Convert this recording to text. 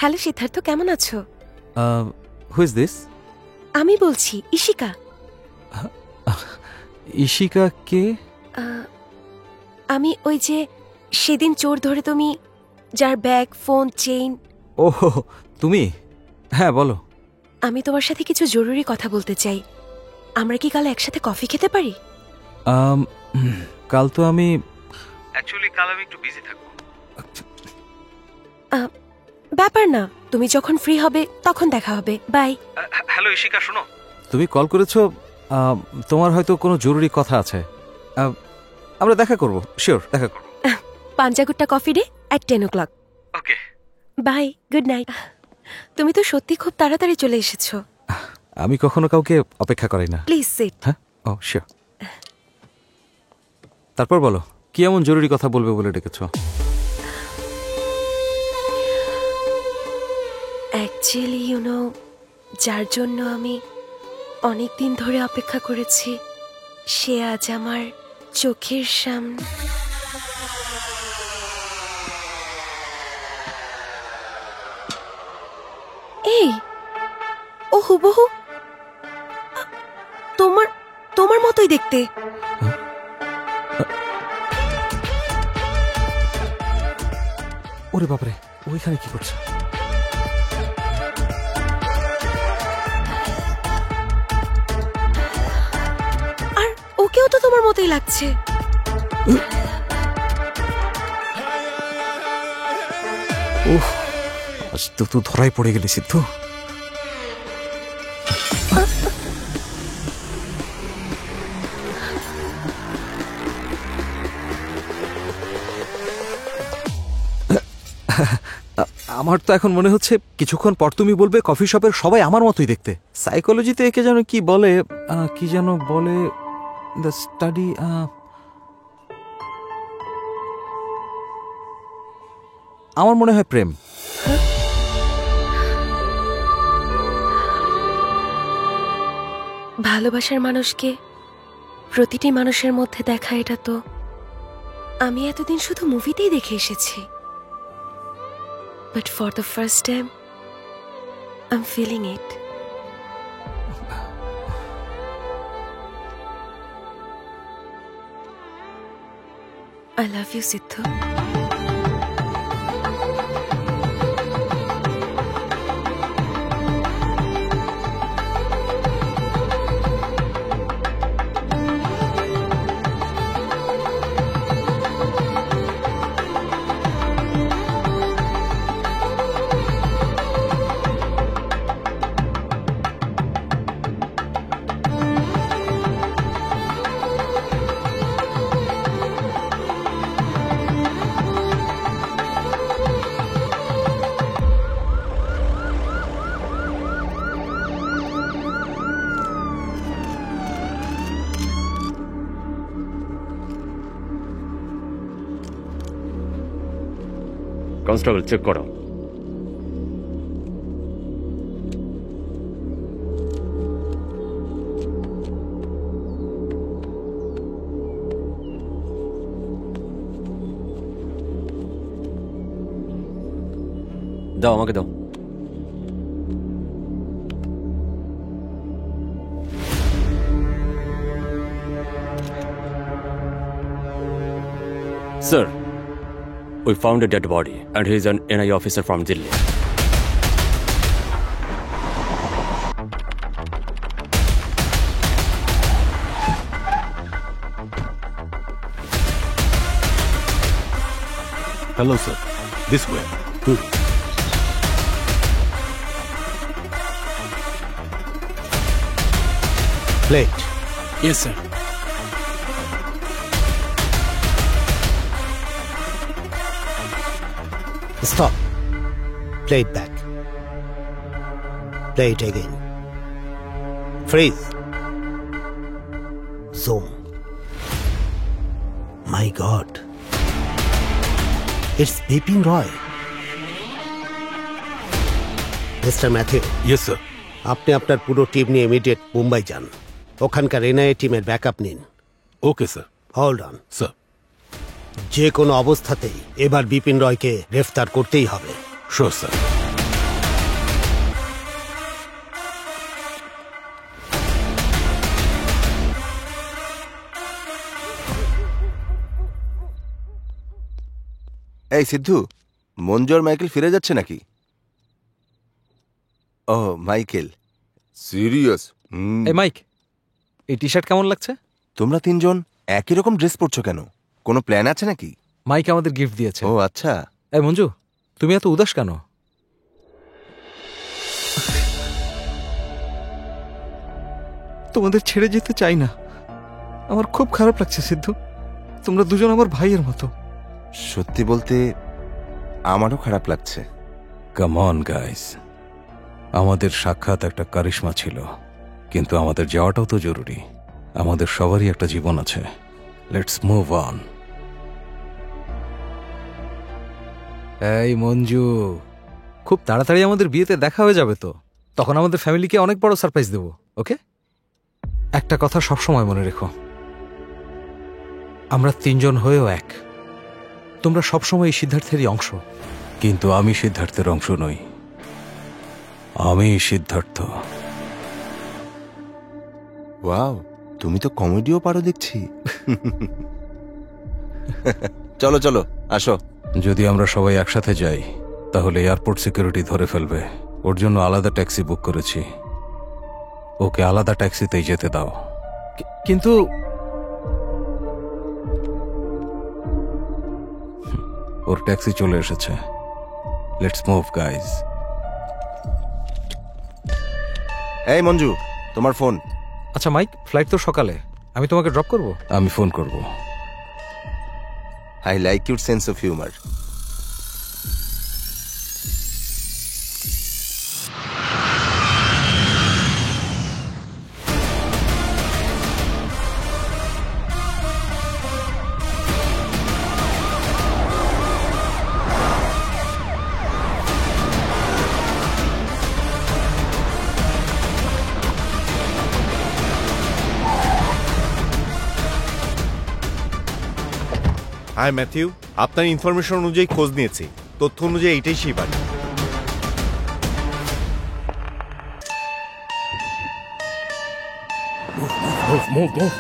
Hello Siddharth, কেমন আছো? Who is this? আমি বলছি ইশিকা। ইশিকা কে? আমি ওই যে সেদিন চোর ধরে তুমি যার ব্যাগ, ফোন, চেইন। ওহ, তুমি? হ্যাঁ বলো। আমি তোমার সাথে কিছু জরুরি কথা বলতে চাই। আমরা কি কাল একসাথে কফি খেতে পারি? কাল তো আমি কাল আমি একটু বিজি থাকবো। ব্যাপার না, তুমি যখন ফ্রি হবে তখন দেখা হবে। বাই। হ্যালো ইশিকা, শোনো, তুমি কল করেছো, তোমার হয়তো কোনো জরুরি কথা আছে। আমরা দেখা করব, শিওর দেখা করব। Panjagutta coffee day at 10 o'clock। Okay bye, good night. তুমি তো সত্যি খুব তাড়াতাড়ি চলে এসেছো। আমি কখনো কাউকে অপেক্ষা করি না। Please sit. হ্যাঁ, ও শিওর। তারপর বলো, কি এমন জরুরি কথা বলবে বলে ডেকেছো? অ্যাকচুয়ালি যার জন্য আমি অনেক দিন ধরে অপেক্ষা করেছি, সে আজ আমার চোখের সামনে। এই, ও হুবহু তোমার তোমার মতোই দেখতে। ওরে বাপরে, ওইখানে কি করছে? আর ওকেও তো তোমার মতোই লাগছে। ওহ, আজ তো তুই ধরাই পড়ে গেলি সিদ্ধু। আমার তো এখন মনে হচ্ছে কিছুক্ষণ পর তুমি বলবে কফি শপের সবাই আমার মতোই দেখতে। সাইকোলজিতে একে যেন কি বলে, কি যেন বলে, দ্য স্টাডি। আমার মনে হয় প্রেম। ভালোবাসার মানুষকে প্রতিটি মানুষের মধ্যে দেখা, এটা তো আমি এতদিন শুধু মুভিতেই দেখে এসেছি। But for the first time, I'm feeling it. I love you, Siddhu. Constable, check করো। দাও, আমাকে দাও। Sir, we found a dead body and he is an NIA officer from Delhi. Hello sir, this way. Plate. Yes sir. Stop. Play it back. Play it again. Freeze. Zoom. My God. It's Bipin Roy. Mr. Matthew. Yes sir. আপনি আপনার পুরো team নিয়ে immediate Mumbai যান। ওখানকার NIA টিমের backup নিন। Okay sir. Hold on. Sir. যে কোনো অবস্থাতেই এবার বিপিন রয়কে গ্রেফতার করতেই হবে। Sure sir. এই সিদ্ধু, মঞ্জু আর মাইকেল ফিরে যাচ্ছে নাকি? ও মাইকেল, সিরিয়াস? এই মাইক, এই টি শার্ট কেমন লাগছে? তোমরা তিনজন একই রকম ড্রেস পরছো কেন? কোনো প্ল্যান আছে নাকি? মাইক আমাদের গিফট দিয়েছে। ও আচ্ছা। এই মঞ্জু, তুমি এত উদাস কেন? তোমাদের ছেড়ে যেতে চাই না, আমার খুব খারাপ লাগছে সিদ্ধু। তোমরা দুজন আমার ভাইয়ের মতো। সত্যি বলতে আমারও খারাপ লাগছে। কাম অন গাইস, আমাদের সাক্ষাৎ একটা কারিশমা ছিল, কিন্তু আমাদের যাওয়াটাও তো জরুরি। আমাদের সবারই একটা জীবন আছে। Let's move on. এই মঞ্জু, খুব তাড়াতাড়ি আমাদের বিয়েতে দেখা হয়ে যাবে তো, তখন আমাদের ফ্যামিলিকে অনেক বড় সারপ্রাইজ দেবো। ওকে? একটা কথা সবসময় মনে রেখো, আমরা তিনজন হয়েও এক। তোমরা সবসময় এই সিদ্ধার্থেরই অংশ। কিন্তু আমি সিদ্ধার্থের অংশ নই, আমি সিদ্ধার্থ। ওয়াও, তুমি তো কমেডিও পারো দেখছি। চলো চলো, আসো। যদি আমরা সবাই একসাথে যাই তাহলে এয়ারপোর্ট সিকিউরিটি ধরে ফেলবে। ওর জন্য আলাদা ট্যাক্সি বুক করেছি, ওকে আলাদা ট্যাক্সিতেই যেতে দাও। কিন্তু ওর ট্যাক্সি চলে এসেছে। Let's move guys. এই মঞ্জু, তোমার ফোন। আচ্ছা মাইক, ফ্লাইট তো সকালে, আমি তোমাকে ড্রপ করব। আমি ফোন করব। I like your sense of humour. Hi Matthew, আপনার ইনফরমেশন অনুযায়ী খোঁজ নিয়েছি। তথ্য অনুযায়ী এটাই সেই বাড়ি। Move move move.